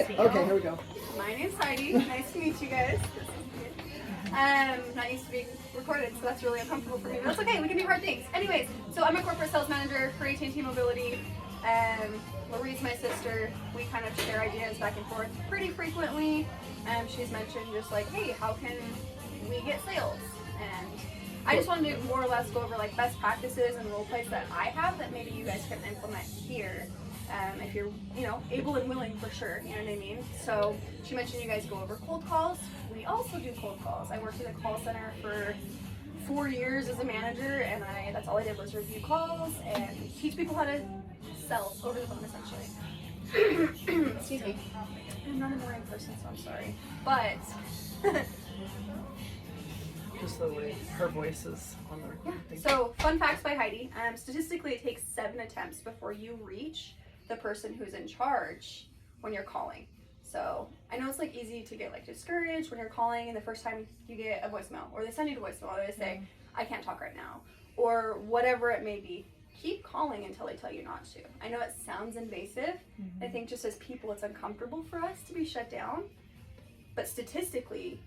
Okay, here we go. My name's Heidi. Nice to meet you guys. Not used to being recorded, so that's really uncomfortable for me. But that's okay, we can do hard things. Anyways, so I'm a corporate sales manager for AT&T Mobility. Lorie's my sister. We kind of share ideas back and forth pretty frequently. She's mentioned just like, hey, how can we get sales? And I just wanted to more or less go over like best practices and role plays that I have that maybe you guys can implement here. If you're, able and willing for sure, you know what I mean? So she mentioned you guys go over cold calls. We also do cold calls. I worked in a call center for 4 years as a manager, and that's all I did was review calls and teach people how to sell over the phone essentially. Excuse me. I'm not a morning person, so I'm sorry. But Just the way her voice is on the recording. yeah. So fun facts by Heidi. Statistically, it takes 7 attempts before you reach the person who's in charge when you're calling. So I know it's like easy to get like discouraged when you're calling and the first time you get a voicemail, or they send you a voicemail, or they say, I can't talk right now, or whatever it may be. Keep calling until they tell you not to. I know it sounds invasive. I think just as people, it's uncomfortable for us to be shut down. But statistically,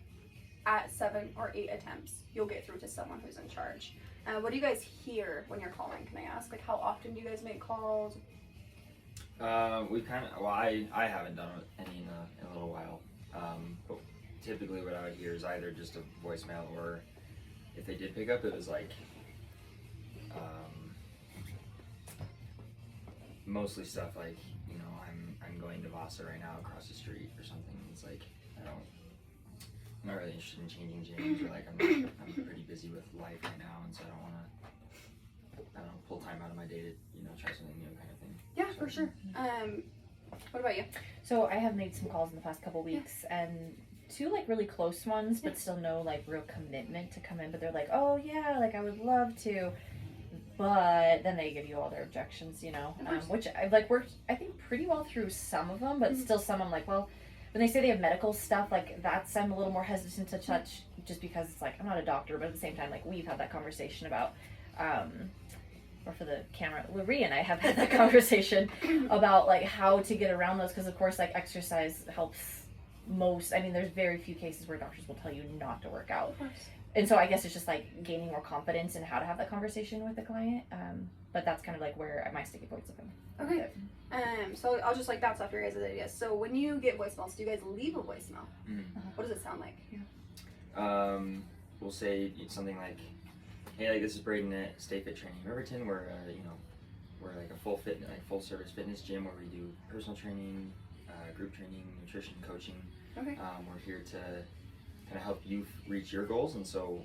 at 7 or 8 attempts, you'll get through to someone who's in charge. What do you guys hear when you're calling? Can I ask? Like, how often do you guys make calls? I haven't done any in a little while. But typically what I would hear is either just a voicemail, or if they did pick up, it was like, mostly stuff like, I'm going to Vasa right now across the street or something. It's like, I'm not really interested in changing gyms, or like I'm pretty busy with life right now, and so I don't want to, pull time out of my day to, try something new kind of thing. Yeah, for sure. What about you? So I have made some calls in the past couple weeks, and 2 like really close ones, but still no like real commitment to come in. But they're like, oh yeah, like I would love to, but then they give you all their objections, which I've like worked I think pretty well through some of them, but still some I'm like, well, when they say they have medical stuff, like that's I'm a little more hesitant to touch, just because it's like I'm not a doctor, but at the same time, like we've had that conversation about or for the camera, Lurie and I have had that conversation about like how to get around those, because of course like exercise helps most. I mean, there's very few cases where doctors will tell you not to work out, and so I guess it's just like gaining more confidence in how to have that conversation with the client. But that's kind of like where my sticky points have been. Okay. So I'll just like bounce off your guys' ideas. So when you get voicemails, do you guys leave a voicemail? What does it sound like? We'll say something like, hey, like this is Braden at Stay Fit Training in Riverton. We're like a full service fitness gym where we do personal training, group training, nutrition, coaching. Okay. We're here to kind of help you reach your goals, and so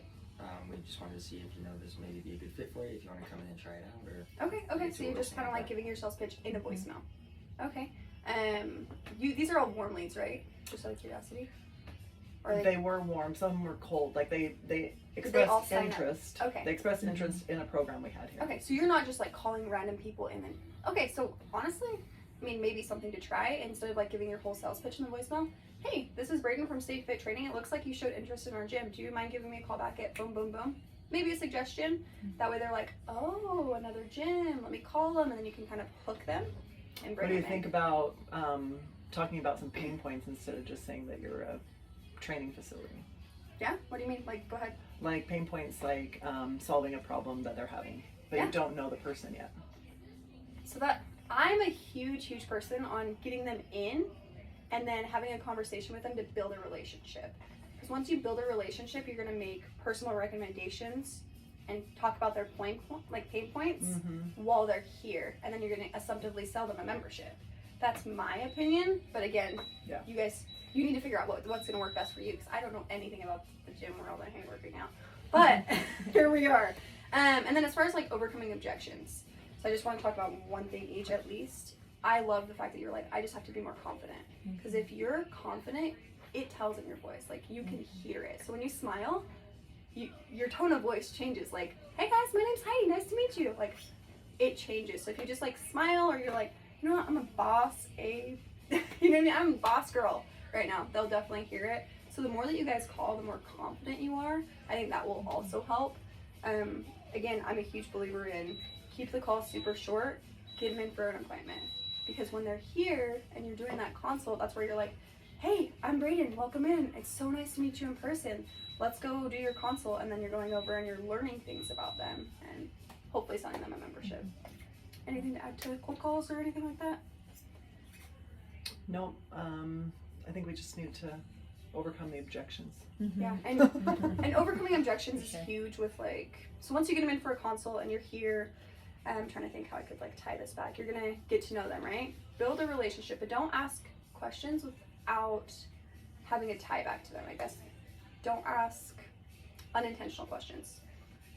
we just wanted to see if this maybe be a good fit for you, if you want to come in and try it out. Or Okay. So you're just kind of like giving your sales pitch in a voicemail. Okay. These are all warm leads, right? Just out of curiosity. Or They were warm. Some of them were cold. Like they all expressed sign up? interest. Okay. They expressed interest in a program we had here. Okay, so you're not just like calling random people and then. Okay, so honestly, I mean, maybe something to try instead of like giving your whole sales pitch in the voicemail. Hey, this is Braden from Stay Fit Training. It looks like you showed interest in our gym. Do you mind giving me a call back at boom, boom, boom? Maybe a suggestion. That way they're like, oh, another gym. Let me call them, and then you can kind of hook them and bring them in. What do you think about talking about some pain points instead of just saying that you're a training facility? Yeah? What do you mean? Like, go ahead. Like pain points, like solving a problem that they're having, but you don't know the person yet. So that I'm a huge person on getting them in and then having a conversation with them to build a relationship. Because once you build a relationship, you're going to make personal recommendations and talk about their pain points while they're here, and then you're going to assumptively sell them a membership. That's my opinion, but again, you guys, you need to figure out what's going to work best for you, because I don't know anything about the gym world I hate working now. But here we are. And then as far as like overcoming objections, so I just want to talk about one thing each at least. I love the fact that you're like, I just have to be more confident. Because if you're confident, it tells in your voice. Like, you can hear it. So when you smile, your tone of voice changes. Like, hey guys, my name's Heidi. Nice to meet you. Like, it changes. So if you just like smile, or you're like, you know what, I'm a boss, you know what I mean? I'm a boss girl right now. They'll definitely hear it. So the more that you guys call, the more confident you are. I think that will also help. Again, I'm a huge believer in keep the call super short, get them in for an appointment. Because when they're here and you're doing that consult, that's where you're like, hey, I'm Brayden, welcome in. It's so nice to meet you in person. Let's go do your consult. And then you're going over and you're learning things about them and hopefully selling them a membership. Anything to add to cold calls or anything like that? No, I think we just need to overcome the objections. Yeah, and overcoming objections is huge with like, so once you get them in for a consult and you're here, I'm trying to think how I could like tie this back. You're gonna get to know them, right? Build a relationship, but don't ask questions without having a tie back to them, I guess. Don't ask unintentional questions.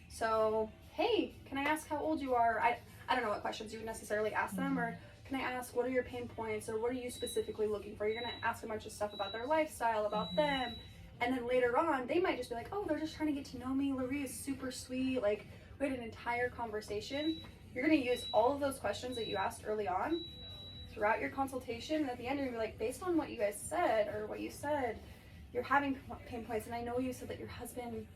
So, hey, can I ask how old you are? I don't know what questions you would necessarily ask them, or can I ask what are your pain points, or what are you specifically looking for? You're gonna ask a bunch of stuff about their lifestyle, about them, and then later on, they might just be like, oh, they're just trying to get to know me. Larry is super sweet. Like, we had an entire conversation. You're gonna use all of those questions that you asked early on throughout your consultation, and at the end, you're gonna be like, based on what you guys said, or what you said, you're having pain points, and I know you said that your husband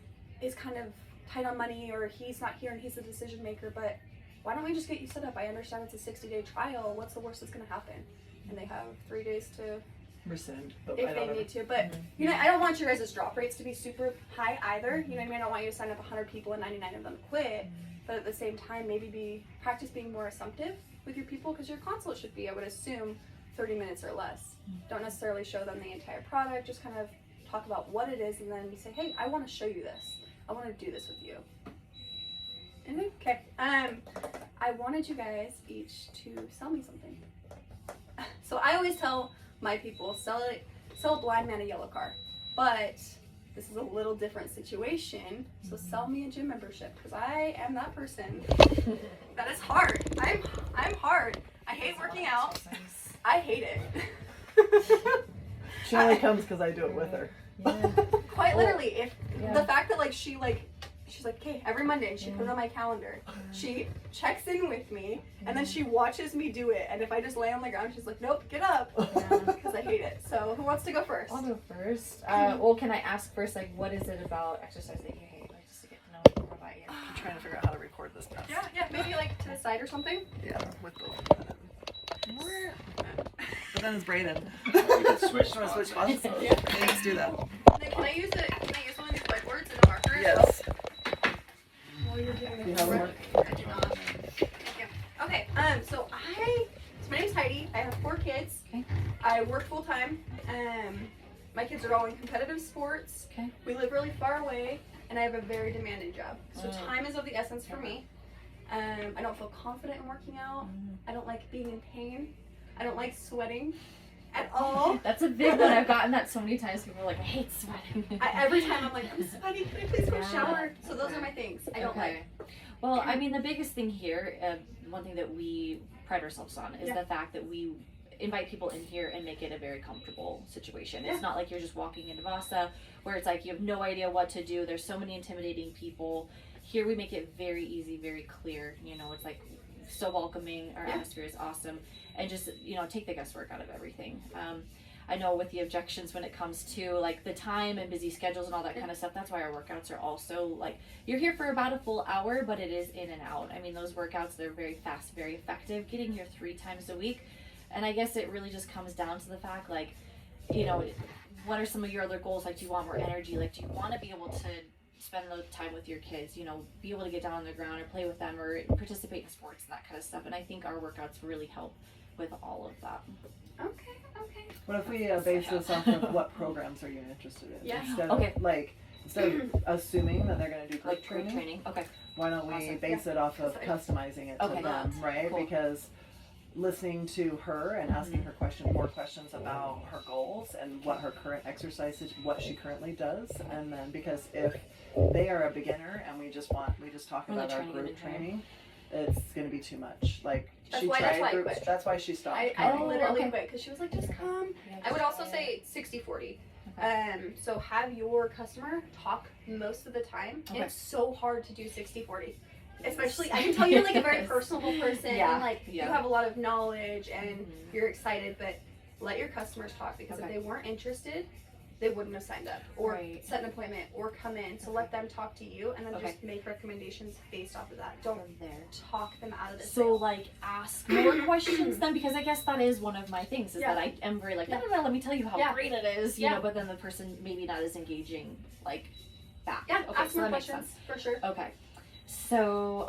is kind of tight on money, or he's not here and he's the decision maker, but why don't we just get you set up? I understand it's a 60-day trial. What's the worst that's gonna happen? And they have 3 days to Rescind, but if they need to. But you know, I don't want your guys' drop rates to be super high either. You know what I mean? I don't want you to sign up 100 people and 99 of them quit. But at the same time, maybe practice being more assumptive with your people, because your consult should be, I would assume, 30 minutes or less. Don't necessarily show them the entire product. Just kind of talk about what it is, and then say, hey, I want to show you this. I want to do this with you. Anything? Okay. I wanted you guys each to sell me something. So I always tell my people, sell a blind man a yellow car. But this is a little different situation. So sell me a gym membership, because I am that person. That is hard. I'm hard. I hate working out. I hate it. She only comes because I do it with her. Quite literally, if the fact that like she's like, okay, every Monday, and she put it on my calendar. She checks in with me, and then she watches me do it. And if I just lay on the ground, she's like, nope, get up, because I hate it. So who wants to go first? I'll go first. Well, can I ask first, like, what is it about exercise that you hate? Like, just to get to know more about you. I'm trying to figure out how to record this best. Yeah, maybe like to the side or something. Yeah, with both. But then it's Brayden. We can switch Want to switch spots. spots? Yeah. Okay, let's do that. Can I use one of these whiteboards and a marker? Yes. While you're doing You this have work? one? I do not. Okay. So my name's Heidi. I have 4 kids. Okay. I work full time. My kids are all in competitive sports. Okay. We live really far away, and I have a very demanding job. So Oh. time is of the essence for me. I don't feel confident in working out. I don't like being in pain. I don't like sweating at all. That's a big one. I've gotten that so many times. People are like, I hate sweating. Every time I'm like, I'm sweaty. Can I please go Yeah. shower? So those are my things. I don't like. Well, I mean, the biggest thing here, one thing that we pride ourselves on is the fact that we invite people in here and make it a very comfortable situation. It's not like you're just walking into Vasa where it's like you have no idea what to do. There's so many intimidating people. Here we make it very easy, very clear. You know, it's like so welcoming. Our atmosphere is awesome. And just, you know, take the guesswork out of everything. I know with the objections when it comes to like the time and busy schedules and all that kind of stuff, that's why our workouts are also like, you're here for about a full hour, but it is in and out. I mean, those workouts, they're very fast, very effective, getting here 3 times a week. And I guess it really just comes down to the fact, like, you know, what are some of your other goals? Like, do you want more energy? Like, do you want to be able to spend the time with your kids, you know, be able to get down on the ground or play with them or participate in sports and that kind of stuff. And I think our workouts really help with all of that. Okay. What if we base this off of what programs are you interested in? Yeah. Instead Okay. Instead of assuming that they're going to do group Like group training. Okay. why don't we Awesome. base it off of customizing it to Okay. them, right? Cool. Because listening to her and asking her more questions about her goals and what her current exercise is, what she currently does, and then because if they are a beginner and we just talk Really about our training them group in here. training, it's going to be too much. Like That's she why I tried groups. quit. That's why she stopped. I coming. literally okay. quit because she was like, just come. Yeah, I would just- also say 60-40. So have your customer talk most of the time. Okay. It's so hard to do 60-40. Especially, I can tell you're like a very personable person Yeah, and like you yeah. have a lot of knowledge and Mhm. you're excited, but let your customers talk because Okay. if they weren't interested, they wouldn't have signed up or Right. set an appointment or come in. So let them talk to you and then Okay. just make recommendations based off of that. Don't From there. talk them out of the So sale. like ask more questions then, because I guess that is one of my things is Yeah. that I am very like, Yeah. no, let me tell you how Yeah. great it is, you Yeah. know, but then the person maybe not as engaging like back. Yeah, Okay, ask so more that makes questions sense. for sure. Okay. So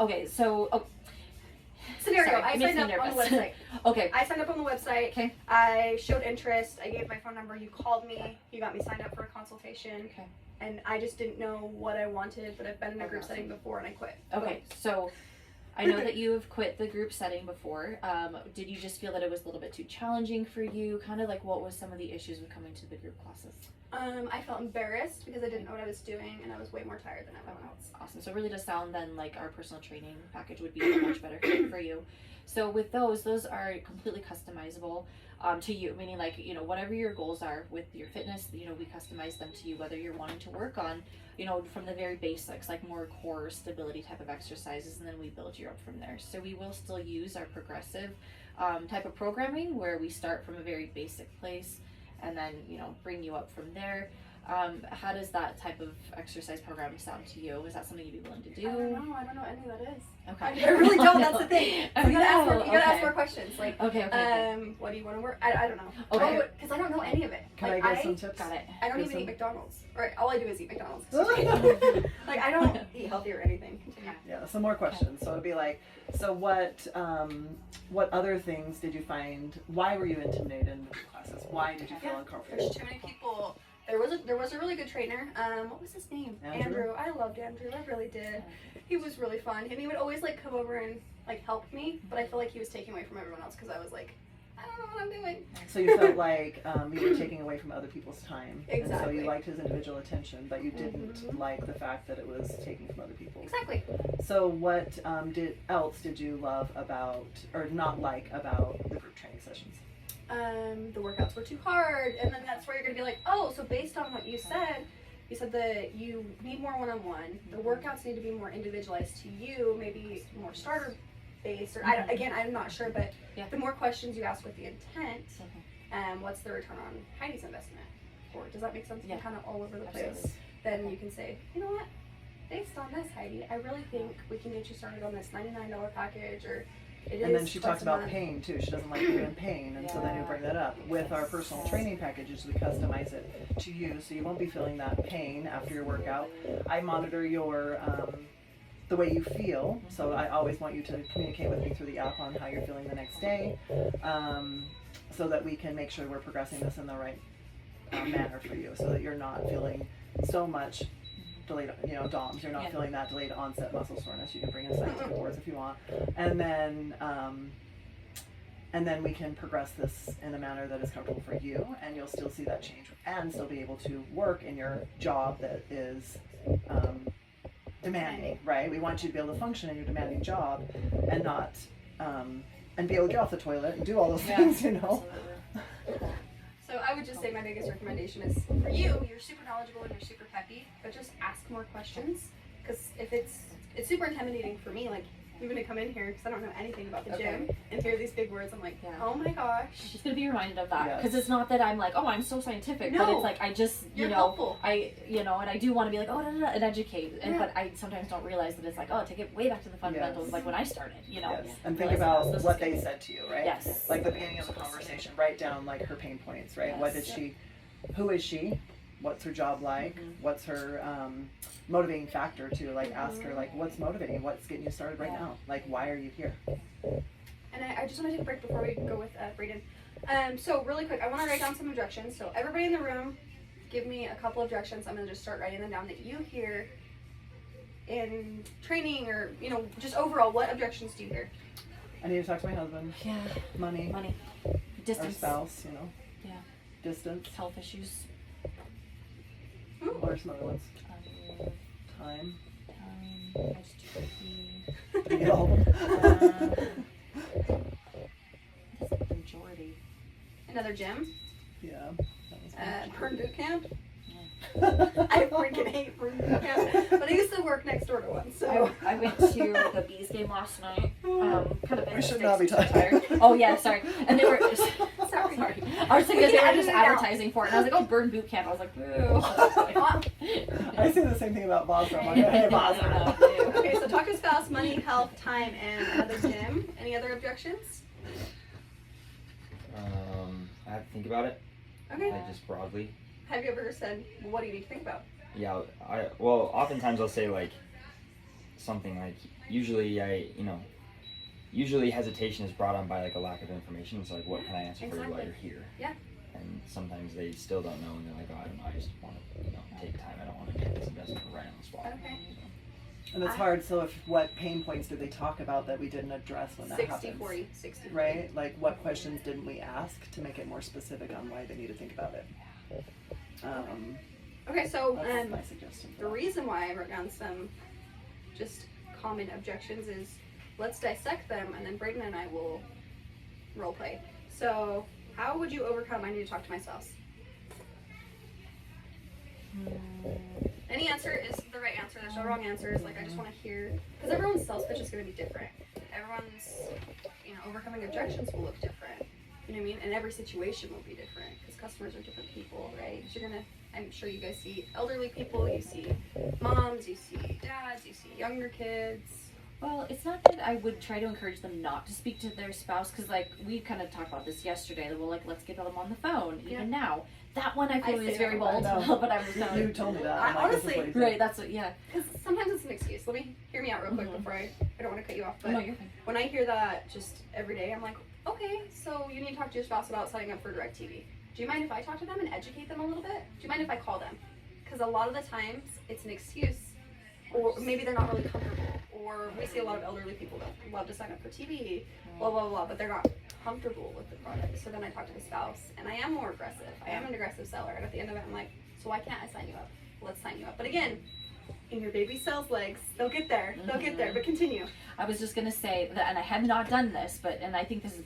Scenario, Sorry, I it makes signed me up on the nervous. website. okay. I signed up on the website. Okay. I showed interest. I gave my phone number. You called me. You got me signed up for a consultation. Okay. And I just didn't know what I wanted, but I've been in a group Okay. setting before and I quit. Okay, so I know that you have quit the group setting before. Did you just feel that it was a little bit too challenging for you? Kind of like what was some of the issues with coming to the group classes? I felt embarrassed because I didn't know what I was doing and I was way more tired than everyone else. Awesome. So it really does sound then like our personal training package would be a much better fit for you. So with those are completely customizable to you, meaning like, you know, whatever your goals are with your fitness, you know, we customize them to you, whether you're wanting to work on, you know, from the very basics, like more core stability type of exercises, and then we build you up from there. So we will still use our progressive type of programming where we start from a very basic place and then, you know, bring you up from there. How does that type of exercise program sound to you? Is that something you'd be willing to do? I don't know any of that is. Okay. I really don't, that's the thing. So you gotta ask more, okay. ask more questions. Like, Okay. what do you want to work? I don't know. Okay. Because I don't know any of it. Can like, I get some tips? Got it. I don't Get even some- eat McDonald's. Or all I do is eat McDonald's. Yeah, Like, I don't eat healthy or anything. Continue. some more questions. So it'd be like, so what other things did you find? Why were you intimidated in the classes? Why did you feel There's uncomfortable? too many people. There was a really good trainer. What was his name? Andrew? I loved Andrew. I really did. He was really fun, and he would always like come over and like help me. But I feel like he was taking away from everyone else because I was like, I don't know what I'm doing. So you felt like you were taking away from other people's time, and so Exactly. you liked his individual attention, but you didn't Mhm. like the fact that it was taking from other people's. Exactly. So what did you love about or not like about the group training sessions? The workouts were too hard, and then that's where you're gonna be like, oh, so based on what you said that you need more one-on-one. The workouts need to be more individualized to you, maybe more starter based, or I'm not sure, but Yeah. the more questions you ask with the intent, Okay. what's the return on Heidi's investment? Or does that make sense? Yeah. Kind of all over the place. Absolutely. Then you can say, you know what? Based on this, Heidi, I really think we can get you started on this $99 package, or it is. And then she twice talks a about month. pain too. She doesn't like you in pain, and so then you bring that up. With our personal training packages, we customize it to you, so you won't be feeling that pain after your workout. I monitor your the way you feel, so I always want you to communicate with me through the app on how you're feeling the next day, so that we can make sure we're progressing this in the right manner for you, so that you're not feeling so much delayed, DOMS. You're not feeling that delayed onset muscle soreness. You can bring in scientific words if you want, and then we can progress this in a manner that is comfortable for you, and you'll still see that change and still be able to work in your job that is demanding, right? We want you to be able to function in your demanding job and not and be able to get off the toilet and do all those things, Absolutely. So I would just say my biggest recommendation is for you, you're super knowledgeable and you're super peppy, but just ask more questions. Because if it's super intimidating for me, like even to come in here because I don't know anything about the gym and hear these big words, I'm like, oh my gosh. Just gonna be reminded of that, Yes. because it's not that I'm like, oh, I'm so scientific, but No. it's like I just, You're helpful. and I do want to be like, oh, and educate, but I sometimes don't realize that it's like, oh, take it way back to the fundamentals, Yes. like when I started, Yes. And think realizing about this is what good. they said to you, right? Yes. Like the beginning of the conversation, write down like her pain points, right? What did Yes. she, who is she? What's her job like? What's her motivating factor to like ask her like what's motivating? What's getting you started right now? Like why are you here? And I just want to take a break before we go with Braden. So really quick, I want to write down some objections. So everybody in the room, give me a couple objections. I'm going to just start writing them down that you hear in training or, just overall, what objections do you hear? I need to talk to my husband. Yeah, Money. Our distance, spouse, Yeah. Distance. health issues, What are some other ones? Time. I just do Did you get all of them? that's like the majority. Another gym? Yeah. That was Perm boot camp? I freaking hate Burn Boot Camp, but I used to work next door to one, so. I went to the Bees game last night. Kind of We should not be talking. tired. Oh yeah, sorry. And they were Sorry. I was thinking We they can were edit just it out. advertising for it, and I was like, oh, Burn Boot Camp. I was like, boo. I say the same thing about Boston. I'm like, hey, Boston. No. Okay, so talk to spouse, money, health, time, and another gym. Any other objections? I have to think about it. Okay. Like just broadly. Have you ever said, well, what do you need to think about? Yeah, well, oftentimes I'll say like something like usually hesitation is brought on by like a lack of information. So like, what can I answer for you while you're here? Yeah. And sometimes they still don't know, and they're like, oh, I don't know, I just want to take time. I don't want to make this investment right on the spot. Okay. And it's hard. So, what pain points did they talk about that we didn't address when that 60, happens? 40, 60. Right? Like, what questions didn't we ask to make it more specific on why they need to think about it? Okay, so That's my suggestion. the reason why I wrote down some just common objections is let's dissect them, and then Braden and I will role play. So, how would you overcome I need to talk to my spouse? Any answer is the right answer. There's no wrong answers. Like, I just want to hear, because everyone's sales pitch is going to be different. Everyone's, overcoming objections will look different. You know what I mean? And every situation will be different because customers are different people, right? So I'm sure you guys see elderly people, you see moms, you see dads, you see younger kids. Well, it's not that I would try to encourage them not to speak to their spouse, because like we kind of talked about this yesterday. Well, like let's get them on the phone even now. That one I feel I is say very that a lot. bold, but I was not. You told me that. I I'm like, this is honestly- what you said. Right, that's what. Yeah. Because sometimes it's an excuse. Hear me out real quick Mhm. before I don't want to cut you off. But No, you're fine. when I hear that just every day, I'm like, okay, so you need to talk to your spouse about signing up for DirecTV. Do you mind if I talk to them and educate them a little bit? Do you mind if I call them? Because a lot of the times it's an excuse, or maybe they're not really comfortable, or we see a lot of elderly people that love to sign up for TV, blah, blah, blah, but they're not comfortable with the product. So then I talk to the spouse, and I am more aggressive. I am an aggressive seller, and at the end of it, I'm like, so why can't I sign you up? Let's sign you up. But again, in your baby sales legs, they'll get there. They'll get there, but continue. I was just gonna say that, and I have not done this, and I think this is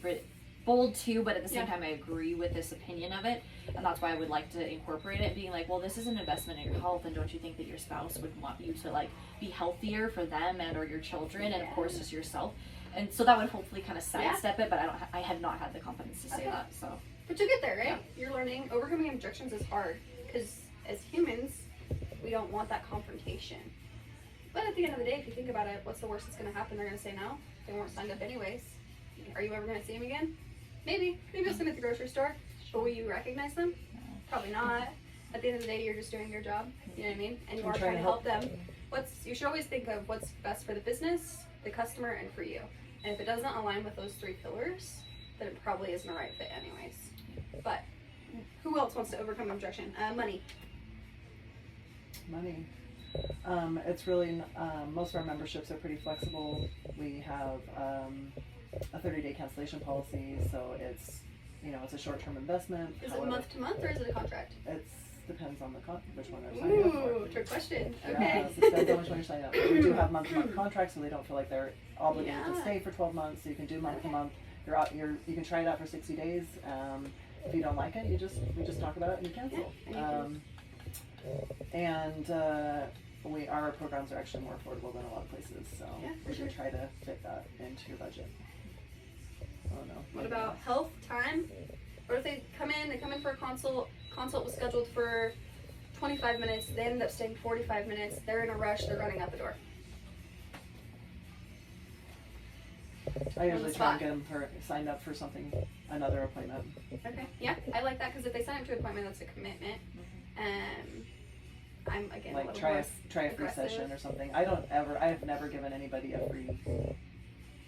bold too, but at the same Yeah. time I agree with this opinion of it, and that's why I would like to incorporate it, being like, well, this is an investment in your health, and don't you think that your spouse would want you to like be healthier for them and or your children, and of course just yourself, and so that would hopefully kind of sidestep it, but I have not had the confidence to say Okay. that, so. But you'll get there, right? Yeah. You're learning. Overcoming objections is hard because as humans, we don't want that confrontation. But at the end of the day, if you think about it, what's the worst that's going to happen? They're going to say no. They weren't signed up anyways. Are you ever going to see them again? Maybe. Maybe you'll see them at the grocery store. But will you recognize them? Probably not. At the end of the day, you're just doing your job. You know what I mean? And you I'm are trying trying to to help them. You should always think of what's best for the business, the customer, and for you. And if it doesn't align with those three pillars, then it probably isn't a right fit anyways. But who else wants to overcome objection? Money. Money. It's really, most of our memberships are pretty flexible. We have a 30-day cancellation policy, so it's a short-term investment. Is it However, month to month or is it a contract? It depends on which one they're signing up Ooh, for. trick question. Yeah, Okay. it depends on which one you're signing up for. We do have month-to-month contracts, so they don't feel like they're obligated Yeah. to stay for 12 months. So you can do month-to-month. You can try it out for 60 days. If you don't like it, we just talk about it and you cancel. Yeah, and Our programs are actually more affordable than a lot of places, so Yeah, for we can sure. try to fit that into your budget. I don't know. What about health, time? Or if they come in for a consult was scheduled for 25 minutes, they end up staying 45 minutes, they're in a rush, they're running out the door. I usually try spot. and get them signed up for another appointment. Okay, yeah, I like that because if they sign up to an appointment, that's a commitment. I'm again a Like little try more a free aggressive. session or something. I have never given anybody a free,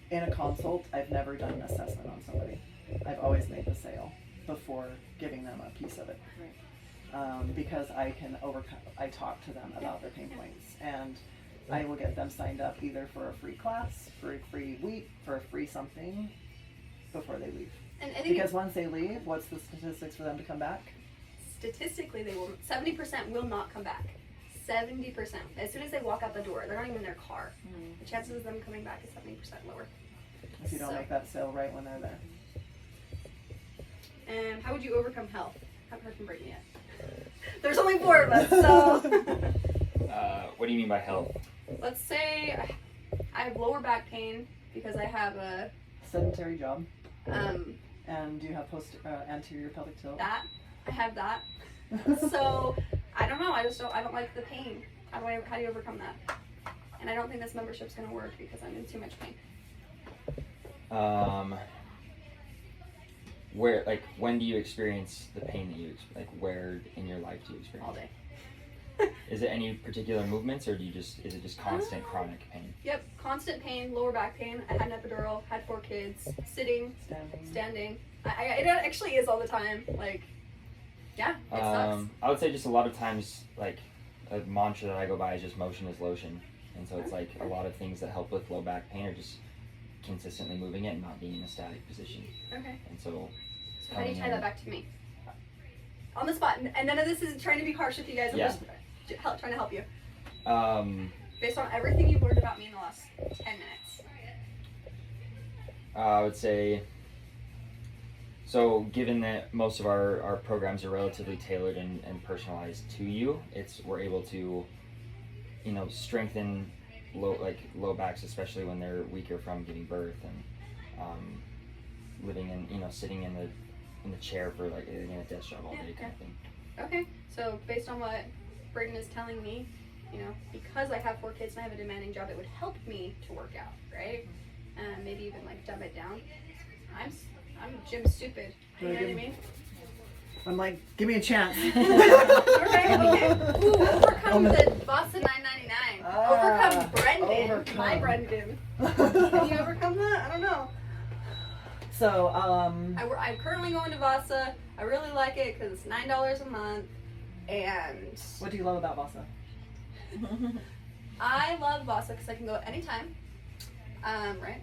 in a consult, I've never done an assessment on somebody. I've always made the sale before giving them a piece of it. Because I talk to them about their pain points, and I will get them signed up either for a free class, for a free week, for a free something before they leave. And I think Because once they leave, what's the statistics for them to come back? statistically, 70% will not come back. 70%. As soon as they walk out the door, they're not even in their car. The chances of them coming back is 70% lower. If you don't So- make that sale right when they're there. And how would you overcome health? Haven't heard from Brittany yet. There's only 4 of us, so What do you mean by health? let's say I have lower back pain because I have a Sedentary job. um And you have anterior pelvic tilt. that. I have that. So I don't know. I don't like the pain. How do you overcome that? And I don't think this membership's gonna work because I'm in too much pain. When do you experience the pain that where in your life do you experience All day. Is it any particular movements, or is it just constant chronic pain? Yep, constant pain, lower back pain. I had an epidural, had 4 kids, sitting, standing. It actually is all the time. Like, yeah, it sucks. I would say just a lot of times, like, a mantra that I go by is just motion is lotion. And so it's like a lot of things that help with low back pain are just consistently moving it and not being in a static position. Okay. And so So how do you tie that back to me? On the spot. And none of this is trying to be harsh with you guys. I'm Yeah. just trying to help you. Based on everything you've learned about me in the last 10 minutes. I would say, so given that most of our programs are relatively tailored and personalized to you, we're able to, strengthen low backs, especially when they're weaker from giving birth and living in, sitting in the chair for like in a desk job all day kind of thing. Okay, so based on what Braden is telling me, because I have 4 kids and I have a demanding job, it would help me to work out, right? Maybe even like dumb it down. I'm gym stupid. You know what I mean? I'm like, give me a chance. Okay. Ooh, overcome the Vasa 999. Overcome Brendan. Overcome. My Brendan. Can you overcome that? I don't know. So, I'm currently going to Vasa. I really like it because it's $9 a month. And what do you love about Vasa? I love Vasa because I can go at any time. Right?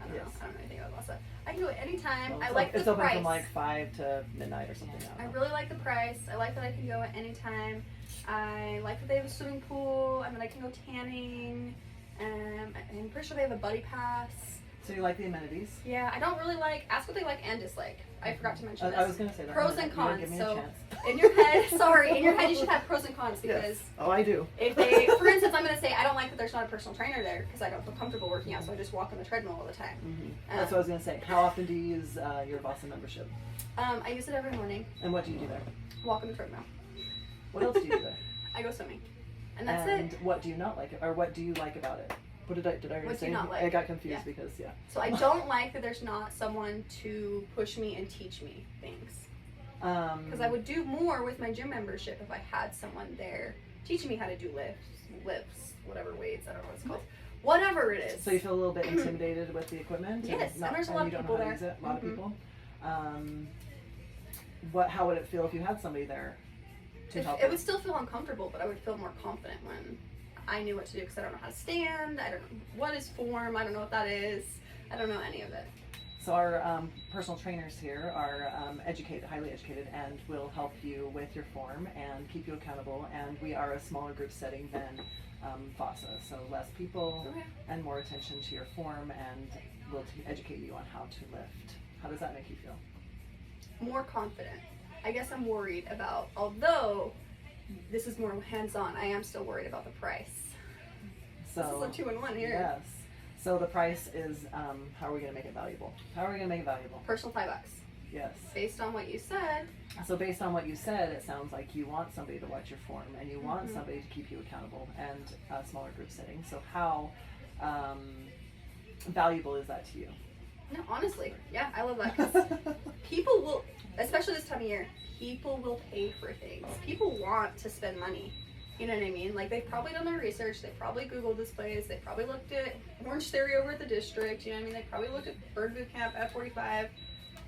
I don't know. Yes. I don't know anything about Vasa. I can go at any time. Well, I like the it's open price. from like 5 to midnight or something. I really like the price. I like that I can go at any time. I like that they have a swimming pool and that I can go tanning. I'm pretty sure they have a buddy pass. So you like the amenities? Yeah, I don't really ask what they like and dislike. I forgot to mention this. I was going to say that. Pros and You cons. Give me a So chance. in your head, you should have pros and cons because Yes. Oh, I do. if they, for instance, I'm going to say I don't like that there's not a personal trainer there because I don't feel comfortable working out, so I just walk on the treadmill all the time. Mm-hmm. That's what I was going to say. How often do you use your Vasa membership? I use it every morning. And what do you do there? Walk on the treadmill. What else do you do there? I go swimming, and that's and it. what do you not like, or what do you like about it? What did I already What do say? you not like? I got confused Yeah. because So I don't like that there's not someone to push me and teach me things. Because I would do more with my gym membership if I had someone there teaching me how to do lifts, whatever weights, I don't know what it's called. Whatever it is. So you feel a little bit intimidated with the equipment? Yes, and there's a lot of you don't people know how to there. use it? A lot of people. How would it feel if you had somebody there to help It you? would still feel uncomfortable, but I would feel more confident when I knew what to do because I don't know how to stand. I don't know what is form. I don't know what that is. I don't know any of it. So our personal trainers here are highly educated, and will help you with your form and keep you accountable. And we are a smaller group setting than Vasa, so less people Okay. and more attention to your form, and will educate you on how to lift. How does that make you feel? More confident. I guess I'm worried about, although this is more hands-on, I am still worried about the price. So This is a 2-in-1 here. yes. So the price is how are we going to make it valuable? How are we going to make it valuable? Personal $5. Yes. Based on what you said, So based on what you said, it sounds like you want somebody to watch your form, and you want Mhm. somebody to keep you accountable, and a smaller group setting. So how valuable is that to you? no, honestly, yeah, I love that. 'Cause people will, especially this time of year, people will pay for things. People want to spend money. You know what I mean? Like, they've probably done their research. They probably Googled this place. They probably looked at Orange Theory over at the district. You know what I mean? They probably looked at Bird Boot Camp, F45.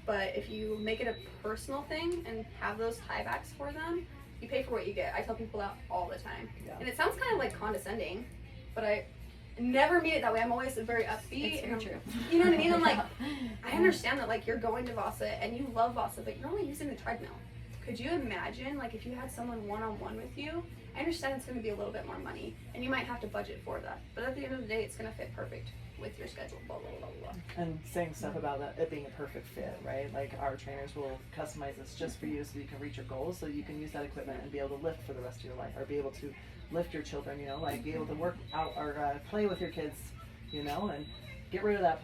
But if you make it a personal thing and have those tiebacks for them, you pay for what you get. I tell people that all the time. Yeah. And it sounds kind of like condescending, but I never mean it that way. I'm always very upbeat. and I'm- You know what I mean? I'm like, I understand that, like, you're going to Vasa and you love Vasa, but you're only using the treadmill. Could you imagine, like, if you had someone one-on-one with you? I understand it's going to be a little bit more money, and you might have to budget for that. But at the end of the day, it's going to fit perfect. with your schedule, blah, blah, blah, blah, blah. And saying stuff about that, it being a perfect fit, right? Like our trainers will customize this just for you so you can reach your goals, so you can use that equipment and be able to lift for the rest of your life, or be able to lift your children, you know, like be able to work out or play with your kids, you know, and get rid of that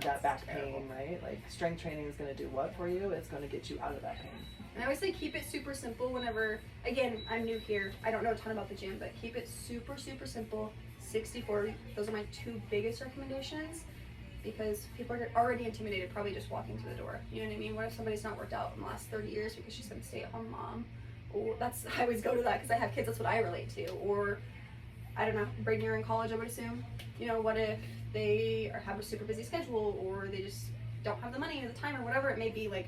that back pain, right? Like strength training is going to do what for you? It's going to get you out of that pain. And I always say keep it super simple whenever, again, I'm new here. I don't know a ton about the gym, but keep it super, super simple. 60-40, those are my two biggest recommendations, because people are already intimidated probably just walking through the door. You know what I mean? What if somebody's not worked out in the last 30 years because she's been a stay-at-home mom? Or I always go to that because I have kids, that's what I relate to. Or, I don't know, Braden, you're in college, I would assume. You know, what if they have a super busy schedule, or they just don't have the money or the time or whatever it may be? Like,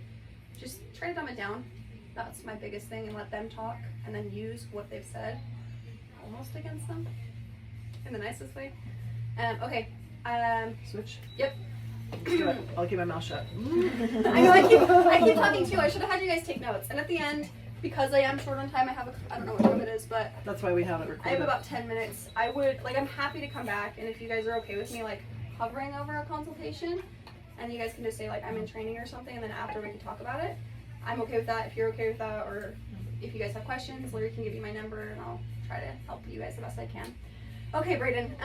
just try to dumb it down. That's my biggest thing, and let them talk, and then use what they've said almost against them in the nicest way. Okay. Switch? Yep. Let's do it. I'll keep my mouth shut. I know, I keep talking too. I should have had you guys take notes. And at the end, because I am short on time, I don't know what time it is, but That's why we have it I recorded. have about 10 minutes. I'm happy to come back, and if you guys are okay with me, like, hovering over a consultation, and you guys can just say, like, I'm in training or something, and then after we can talk about it. I'm okay with that if you're okay with that, or if you guys have questions, Larry can give you my number, and I'll try to help you guys the best I can. Okay, Braden,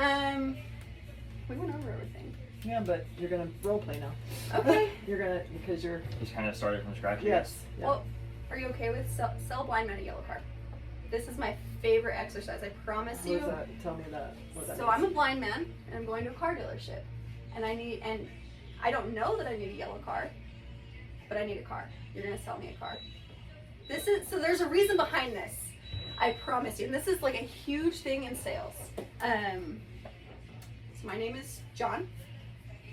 we went over everything. Yeah, but you're going to role play now. Okay. Because you're, Just kind of started from scratch. yes. Yeah. Well, are you okay with sell blind men a yellow card? This is my favorite exercise, I promise What you. does that, tell me that, what that So means. I'm a blind man, and I'm going to a car dealership, and I don't know that I need a yellow car, but I need a car. You're gonna sell me a car. So there's a reason behind this, I promise you, and this is like a huge thing in sales. So my name is John,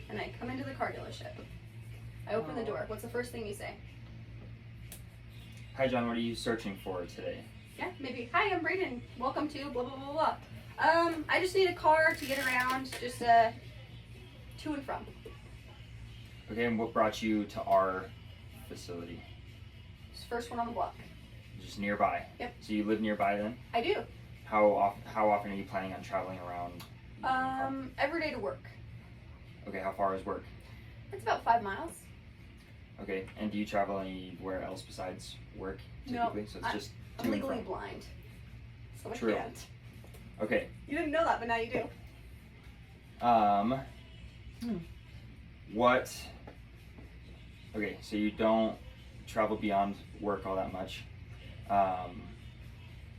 and I come into the car dealership. I open the door. What's the first thing you say? Hi, John. What are you searching for today? Yeah, maybe. Hi, I'm Braden. Welcome to blah, blah, blah, blah. I just need a car to get around, just to and from. Okay, and what brought you to our facility? It's the first one on the block. Just nearby. Yep. So you live nearby then? I do. How often are you planning on traveling around? using the car? Every day to work. Okay, how far is work? It's about 5 miles. Okay, and do you travel anywhere else besides work No, typically? So it's just I'm to and legally from. blind, so I True. can't. Okay. You didn't know that, but now you do. What? Okay, so you don't travel beyond work all that much.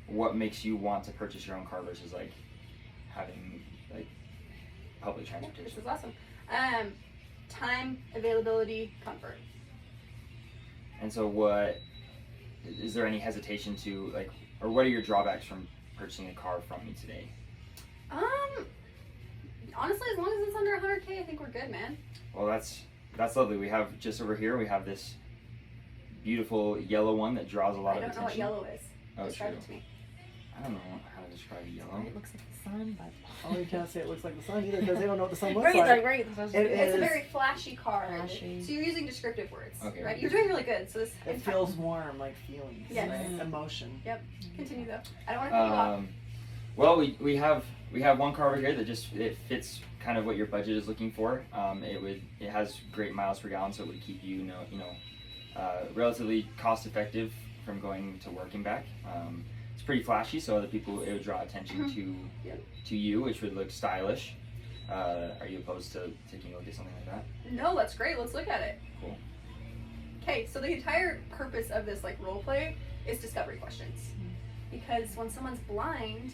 What makes you want to purchase your own car versus like having like public This transportation? is awesome. Time, availability, comfort. And so, what is there any hesitation to like, or what are your drawbacks from purchasing a car from me today? Honestly, as long as it's under 100K, I think we're good, man. Well, that's lovely. We have just over here. We have this beautiful yellow one that draws a lot I of don't know what attention. yellow is. Oh, Describe true. it to me. I don't know how to describe yellow. It looks like the sun, but Oh, you can't say it looks like the sun either because they don't know what the sun looks right, like. like right. That's what I was It thinking. It's a is- very flashy car. Flashy. So you're using descriptive words, Okay. right? You're doing really good. So this. It feels warm, like feelings, Yes. right? Emotion. Continue though. I don't want to cut you off. Well, we have one car over here that just it fits kind of what your budget is looking for. It has great miles per gallon, so it would keep you relatively cost effective from going to work and back. It's pretty flashy, so other people it would draw attention to you, which would look stylish. Are you opposed to taking a look at something like that? No, that's great. Let's look at it. Cool. Okay, so the entire purpose of this like role play is discovery questions. Because when someone's blind,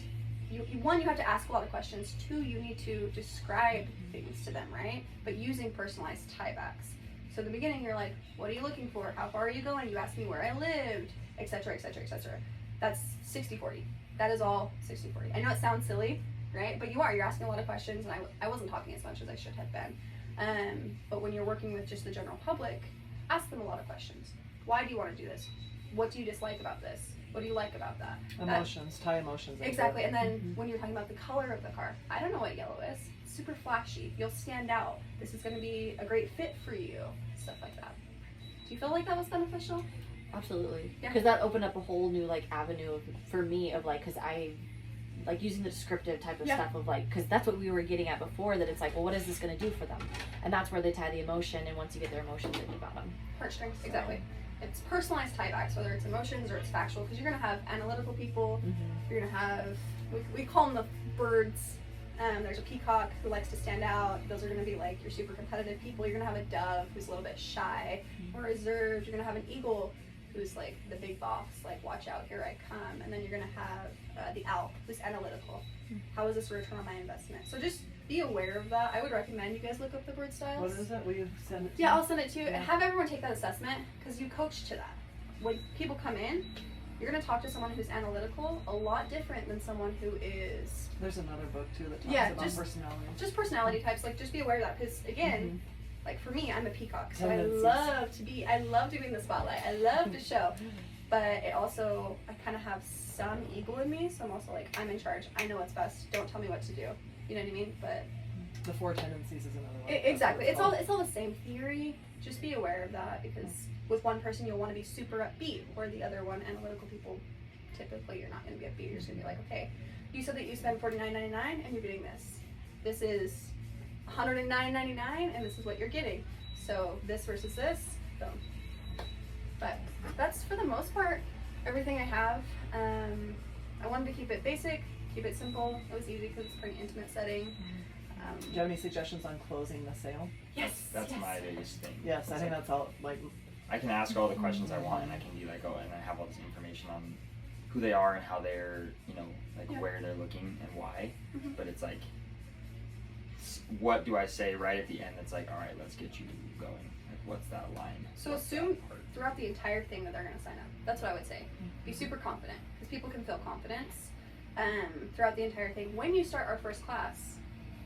you have to ask a lot of questions. 2, you need to describe things to them, right? But using personalized tiebacks. So in the beginning, you're like, what are you looking for? How far are you going? You asked me where I lived, etc., etc., etc. That's 60-40. That is all 60-40. I know it sounds silly, right? But you're asking a lot of questions, and I wasn't talking as much as I should have been. But when you're working with just the general public, ask them a lot of questions. Why do you want to do this? What do you dislike about this? What do you like about that? Emotions, tie emotions. into Exactly. it. And then when you're talking about the color of the car, I don't know what yellow is. It's super flashy. You'll stand out. This is going to be a great fit for you. Stuff like that. Do you feel like that was beneficial? Absolutely. Yeah. Because that opened up a whole new like avenue for me of like, because I like using the descriptive type of Yeah. stuff of like, because that's what we were getting at before, that it's like, well, what is this going to do for them? And that's where they tie the emotion, and once you get their emotions into bottom. Heartstrings, exactly. It's personalized tiebacks, whether it's emotions or it's factual, because you're going to have analytical people, you're going to have, we call them the birds. There's a peacock who likes to stand out. Those are going to be like your super competitive people. You're going to have a dove who's a little bit shy or reserved. You're going to have an eagle who's like the big boss, like watch out, here I come. And then you're going to have the owl who's analytical. How is this a return on my investment? So just be aware of that. I would recommend you guys look up the bird styles. What is it? Will you send it to Yeah, me? I'll send it to you. Yeah. Have everyone take that assessment because you coach to that. When people come in, you're going to talk to someone who's analytical a lot different than someone who is There's another book too that talks Yeah, about just- personality. just personality types. Like, just be aware of that because, again, like for me, I'm a peacock, so Tendencies. I love doing the spotlight. I love to show, but it also, I kind of have some ego in me, so I'm also like, I'm in charge. I know what's best. Don't tell me what to do. You know what I mean? But The Four Tendencies is another one. exactly, That's what it's all the same theory. Just be aware of that because with one person you'll want to be super upbeat, or the other one, analytical people, typically you're not going to be upbeat. You're just going to be like, okay, you said that you spend $49.99 and you're getting this. This is $109.99 and this is what you're getting. So this versus this, boom. But that's for the most part everything I have. I wanted to keep it basic, keep it simple. It was easy because it's a pretty intimate setting. Do you have any suggestions on closing the sale? Yes, That's yes. my biggest thing. Yes, I It's think like, that's all. Like, I can ask all the questions I want, and I can be like, oh, and I have all this information on who they are and how they're, you know, like Yeah. where they're looking and why. Mhm. But it's like, what do I say right at the end that's like, all right, let's get you going? Like, what's that line? So What's that assume part? throughout the entire thing that they're going to sign up. That's what I would say. Be super confident because people can feel confidence throughout the entire thing. When you start our first class,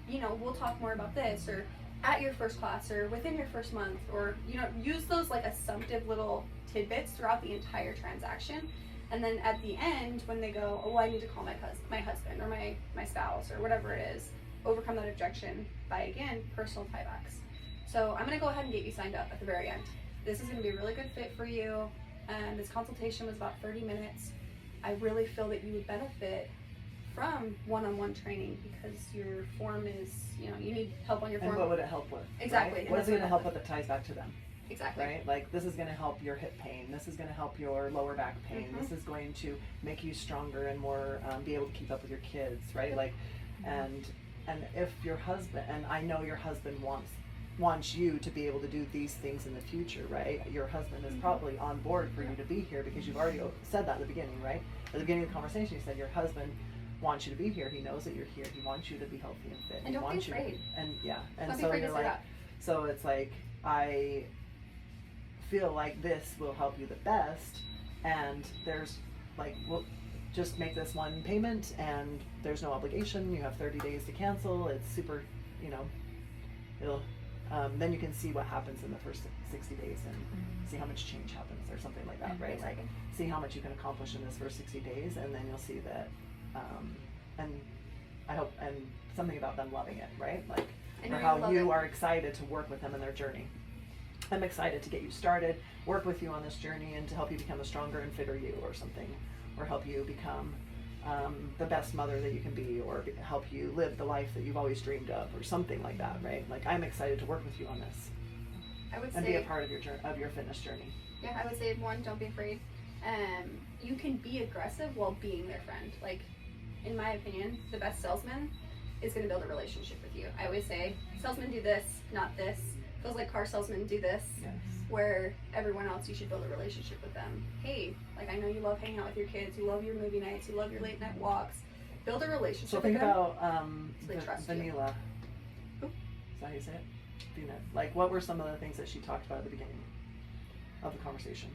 you know, we'll talk more about this, or at your first class, or within your first month, or, you know, use those like assumptive little tidbits throughout the entire transaction. And then at the end, when they go, oh, I need to call my husband or my spouse or whatever it is, overcome that objection by, again, personal tiebacks. So I'm going to go ahead and get you signed up at the very end. This is going to be a really good fit for you. This consultation was about 30 minutes. I really feel that you would benefit from one-on-one training because your form is, you know, you need help on your and form. what would it help with? Exactly, Right? and What is that's it going to what- help with that ties back to them? Exactly. Right? Like, this is going to help your hip pain. This is going to help your lower back pain. Mhm. This is going to make you stronger and more be able to keep up with your kids, right? Yep. Like, and if your husband, and I know your husband wants you to be able to do these things in the future, right? Your husband is probably on board for you to be here because you've already said that at the beginning, right? At the beginning of the conversation, you said your husband wants you to be here. He knows that you're here. He wants you to be healthy and fit. And he don't be wants afraid. You to, and yeah, and Don't be so afraid to you're say like, that. so it's like I feel like this will help you the best, and there's like, we'll just make this one payment and there's no obligation. You have 30 days to cancel. It's super, you know, it'll then you can see what happens in the first 60 days and see how much change happens or something like that, right? Like, see how much you can accomplish in this first 60 days, and then you'll see that and I hope, and something about them loving it, right? Like, I know or you how love you it. are excited to work with them in their journey. I'm excited to get you started, work with you on this journey, and to help you become a stronger and fitter you or something, or help you become the best mother that you can be, or help you live the life that you've always dreamed of, or something like that, right? Like, I'm excited to work with you on this I would and say, be a part of your fitness journey. yeah, I would say one, don't be afraid. You can be aggressive while being their friend. Like, in my opinion, the best salesman is going to build a relationship with you. I always say, salesmen do this, not this. Feels like car salesmen do this. Yes. Where everyone else, you should build a relationship with them. Hey, like, I know you love hanging out with your kids, you love your movie nights, you love your late night walks. Build a relationship So with think them. about So they trust you. Vanilla. Who? Is that how you say it? Vina. Like, what were some of the things that she talked about at the beginning of the conversation?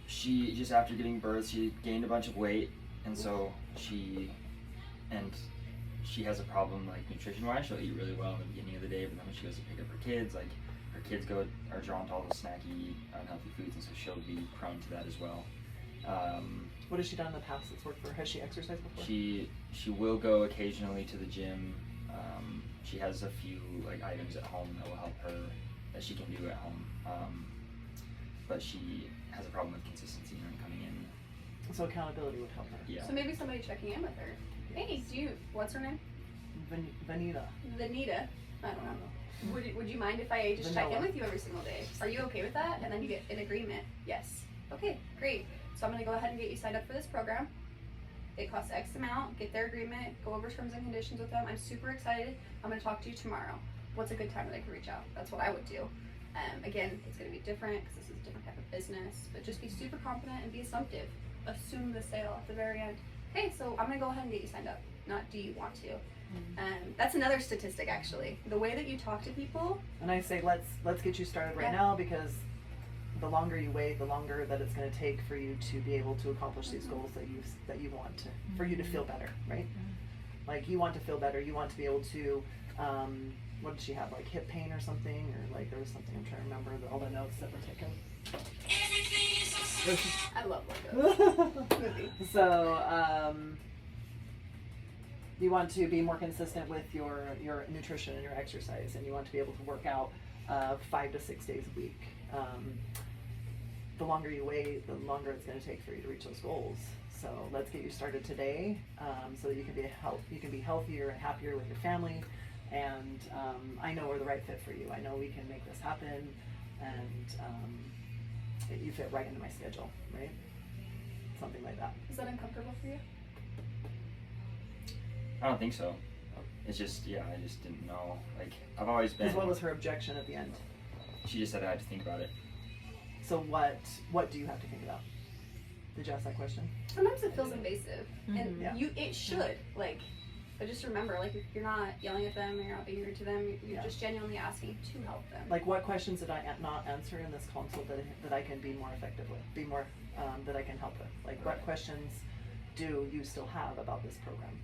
She just after getting birth, she gained a bunch of weight, and so she has a problem like nutrition-wise. She'll eat really well in the beginning of the day, but then when she goes to pick up her kids, like her kids are drawn to all the snacky, unhealthy foods, and so she'll be prone to that as well. What has she done in the past that's worked for her? Has she exercised before? She will go occasionally to the gym. She has a few like items at home that will help her that she can do at home. But she has a problem with consistency and coming in So accountability would help her. Yeah. So maybe somebody checking in with her. Hey, what's her name? Vanita. Vanita. I don't know. Would you mind if I just check in with you every single day? Are you okay with that? And then you get an agreement. Yes. Okay, great. So I'm going to go ahead and get you signed up for this program. It costs X amount. Get their agreement. Go over terms and conditions with them. I'm super excited. I'm going to talk to you tomorrow. What's a good time that I can reach out? That's what I would do. Again, it's going to be different because this is a different type of business. But just be super confident and be assumptive. Assume the sale at the very end. Hey, so I'm going to go ahead and get you signed up. Not do you want to. That's another statistic, actually. The way that you talk to people. And I say, let's get you started right now, because the longer you wait, the longer that it's going to take for you to be able to accomplish these goals that you want to, for you to feel better, right? Like, you want to feel better. You want to be able to, what did she have, like hip pain or something, or like there was something, I'm trying to remember all the notes that were taken. I love Legos. Movie. So, you want to be more consistent with your nutrition and your exercise, and you want to be able to work out 5 to 6 days a week. The longer you wait, the longer it's going to take for you to reach those goals. So let's get you started today, so that you can be healthier and happier with your family. And I know we're the right fit for you. I know we can make this happen, and you fit right into my schedule, right? Something like that. Is that uncomfortable for you? I don't think so. It's just, I just didn't know. Like, I've always been. Because what was her objection at the end? She just said I had to think about it. So what do you have to think about? Did you ask that question? Sometimes it feels invasive, and Yeah. it should, like, but just remember, like, if you're not yelling at them, and you're not being rude to them, you're just genuinely asking to help them. Like, what questions did I not answer in this consult that I can be more effective with, that I can help with? Like, what questions do you still have about this program?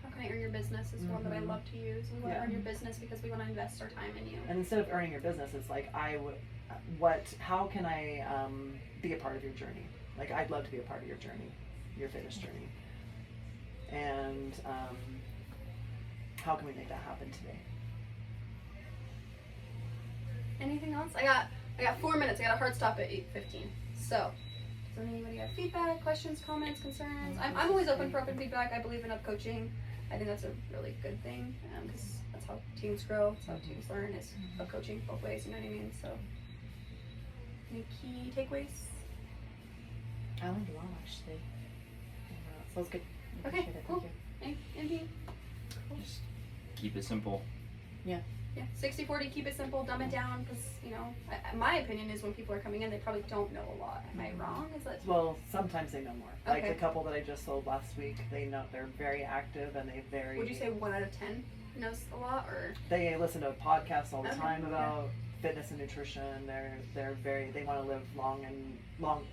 How can I earn your business is one that I love to use. We want to earn your business because we want to invest our time in you. And instead of earning your business, it's like, how can I be a part of your journey? Like, I'd love to be a part of your journey, your fitness journey. And how can we make that happen today? Anything else? I got 4 minutes. I got a hard stop at 8:15. So, does anybody have feedback, questions, comments, concerns? I'm always open for open feedback. I believe in up coaching. I think that's a really good thing, because that's how teams grow. That's how teams learn, is up coaching both ways. You know what I mean? So, any key takeaways? I learned a lot, actually. So it's good. I Okay, appreciate it. cool. Thank Anything? Just keep it simple. Yeah, 60-40, keep it simple, dumb it down, because, my opinion is when people are coming in, they probably don't know a lot. Am I wrong? Is that Well, sometimes they know more. Like Okay. the couple that I just sold last week, they know, they're very active, and Would you say 1 out of 10 knows a lot, or? they listen to podcasts all the Okay, time about fitness and nutrition. They want to live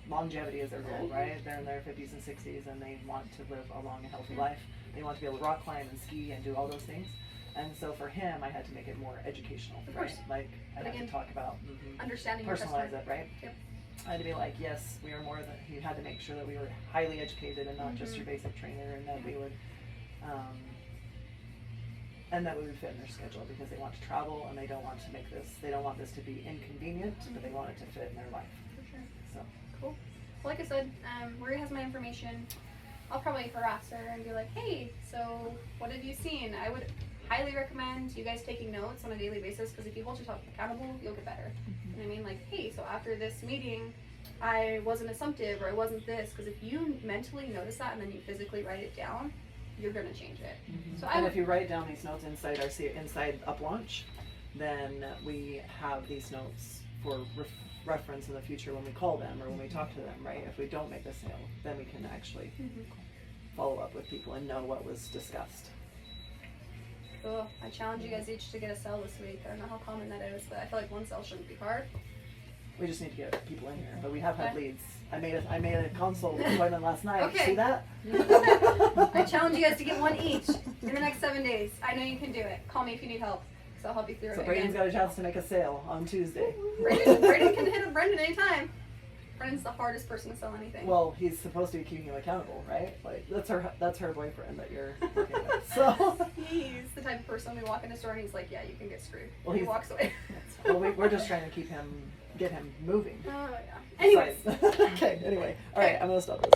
longevity is their goal, right? They're in their 50s and 60s, and they want to live a long and healthy life. They want to be able to rock climb and ski and do all those things. And so for him, I had to make it more educational, Of right? course. Like, I But had again, to talk about Understanding your personalize customer. it, right? Yep. I had to be like, yes, we are more than. He had to make sure that we were highly educated and not just your basic trainer, and that we would, and that we would fit in their schedule, because they want to travel and they don't want to make this. They don't want this to be inconvenient, but they want it to fit in their life. For sure. So. Cool. Well, like I said, Marie has my information. I'll probably harass her and be like, hey, so what have you seen? I would highly recommend you guys taking notes on a daily basis, because if you hold yourself accountable, you'll get better. You know what I mean? Like, hey, so after this meeting, I wasn't assumptive, or I wasn't this, because if you mentally notice that and then you physically write it down, you're going to change it. So And if you write down these notes inside Up Launch, then we have these notes for reference in the future when we call them or when we talk to them, right? If we don't make the sale, then we can actually follow up with people and know what was discussed. Cool. I challenge you guys each to get a sale this week. I don't know how common that is, but I feel like one sale shouldn't be hard. We just need to get people in here, but we have had Okay. leads. I made a consult appointment last night. Okay. See that? I challenge you guys to get one each in the next 7 days. I know you can do it. Call me if you need help, because I'll help you through So it Braden's again. got a chance to make a sale on Tuesday. Braden can hit up Brendan anytime. Brendan's the hardest person to sell anything. Well, he's supposed to be keeping you accountable, right? Like that's her boyfriend that you're working with. So He's the type of person we walk in the store and he's like, yeah, you can get screwed. Well, He he's- walks away. well, we're just trying to get him moving. Oh, yeah. Anyways. Okay, anyway. All right, I'm going to stop this.